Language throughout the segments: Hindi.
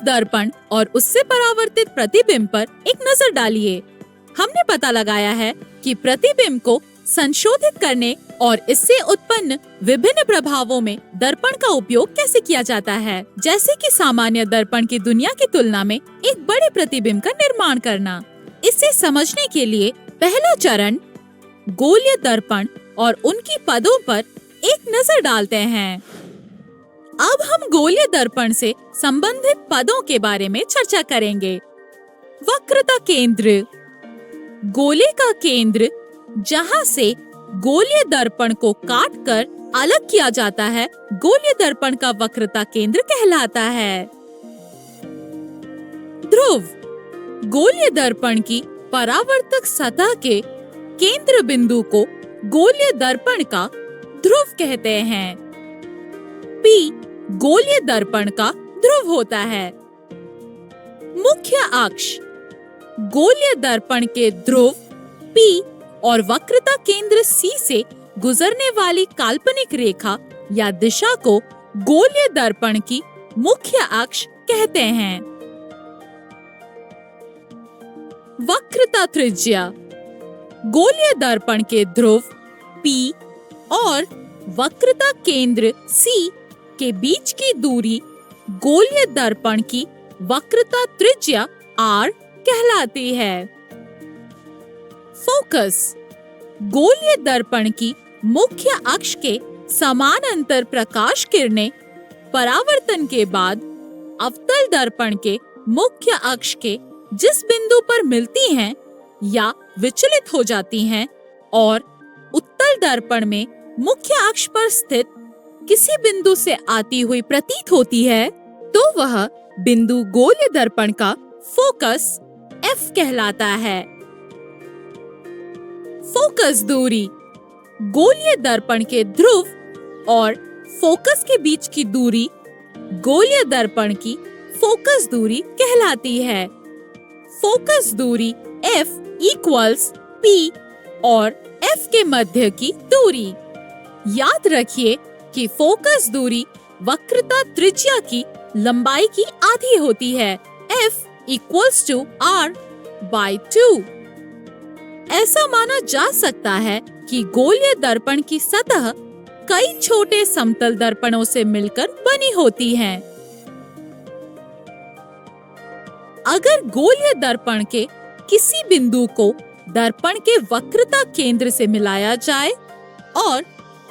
दर्पण और उससे परावर्तित प्रतिबिंब पर एक नजर डालिए। हमने पता लगाया है कि प्रतिबिंब को संशोधित करने और इससे उत्पन्न विभिन्न प्रभावों में दर्पण का उपयोग कैसे किया जाता है, जैसे कि सामान्य दर्पण की दुनिया की तुलना में एक बड़े प्रतिबिंब का निर्माण करना। इसे समझने के लिए पहला चरण गोलीय दर्पण और उनकी पदों पर एक नजर डालते हैं। अब हम गोलीय दर्पण से संबंधित पदों के बारे में चर्चा करेंगे। वक्रता केंद्र, गोले का केंद्र जहां से गोलीय दर्पण को काटकर अलग किया जाता है, गोलीय दर्पण का वक्रता केंद्र कहलाता है। ध्रुव, गोलीय दर्पण की परावर्तक सतह के केंद्र बिंदु को गोलीय दर्पण का ध्रुव कहते हैं। P गोलीय दर्पण का ध्रुव होता है। मुख्य अक्ष, गोलीय दर्पण के ध्रुव P और वक्रता केंद्र C से गुजरने वाली काल्पनिक रेखा या दिशा को गोलीय दर्पण की मुख्य अक्ष कहते हैं। वक्रता त्रिज्या, गोलीय दर्पण के ध्रुव P और वक्रता केंद्र C के बीच की दूरी गोलीय दर्पण की वक्रता त्रिज्या R कहलाती है। फोकस, गोलीय दर्पण की मुख्य अक्ष के समानांतर प्रकाश किरणें परावर्तन के बाद अवतल दर्पण के मुख्य अक्ष के जिस बिंदु पर मिलती हैं या विचलित हो जाती हैं और उत्तल दर्पण में मुख्य अक्ष पर स्थित किसी बिंदु से आती हुई प्रतीत होती है, तो वह बिंदु गोलीय दर्पण का फोकस F कहलाता है। फोकस दूरी, गोलीय दर्पण के ध्रुव और फोकस के बीच की दूरी गोलीय दर्पण की फोकस दूरी कहलाती है। फोकस दूरी F इक्वल्स P और F के मध्य की दूरी। याद रखिए कि फोकस दूरी वक्रता त्रिज्या की लंबाई की आधी होती है। F equals to R by 2। ऐसा माना जा सकता है कि गोलीय दर्पण की सतह कई छोटे समतल दर्पणों से मिलकर बनी होती है। अगर गोलीय दर्पण के किसी बिंदु को दर्पण के वक्रता केंद्र से मिलाया जाए और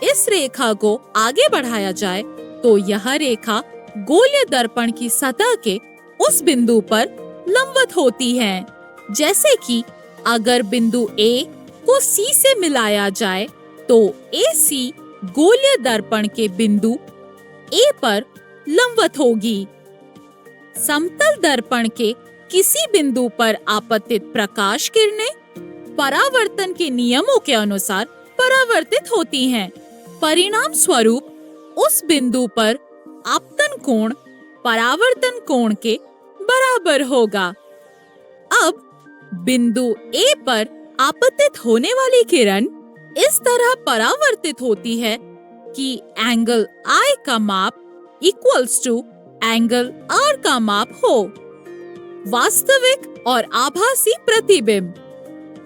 इस रेखा को आगे बढ़ाया जाए, तो यह रेखा गोलीय दर्पण की सतह के उस बिंदु पर लंबवत होती है। जैसे कि अगर बिंदु A को C से मिलाया जाए, तो AC गोलीय दर्पण के बिंदु A पर लंबवत होगी। समतल दर्पण के किसी बिंदु पर आपतित प्रकाश किरणें परावर्तन के नियमों के अनुसार परावर्तित होती हैं। परिणाम स्वरूप उस बिंदु पर आपतन कोण परावर्तन कोण के बराबर होगा। अब बिंदु A पर आपतित होने वाली किरण इस तरह परावर्तित होती है कि एंगल I का माप इक्वल्स टू एंगल R का माप हो। वास्तविक और आभासी प्रतिबिंब,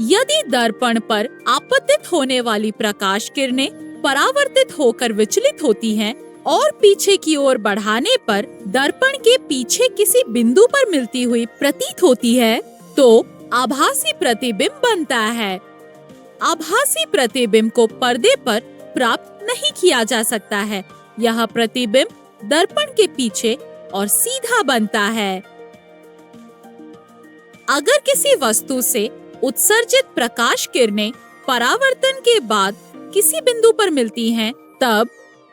यदि दर्पण पर आपतित होने वाली प्रकाश किरणें परावर्तित होकर विचलित होती हैं और पीछे की ओर बढ़ाने पर दर्पण के पीछे किसी बिंदु पर मिलती हुई प्रतीत होती है, तो आभासी प्रतिबिंब बनता है। आभासी प्रतिबिंब को पर्दे पर प्राप्त नहीं किया जा सकता है। यह प्रतिबिंब दर्पण के पीछे और सीधा बनता है। अगर किसी वस्तु से उत्सर्जित प्रकाश किरणें परावर्तन के बाद किसी बिंदु पर मिलती हैं, तब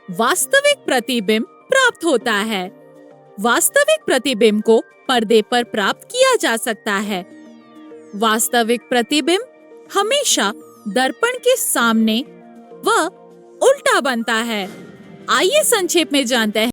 वास्तविक प्रतिबिंब प्राप्त होता है। वास्तविक प्रतिबिंब को पर्दे पर प्राप्त किया जा सकता है। वास्तविक प्रतिबिंब हमेशा दर्पण के सामने व उल्टा बनता है। आइए संक्षेप में जानते हैं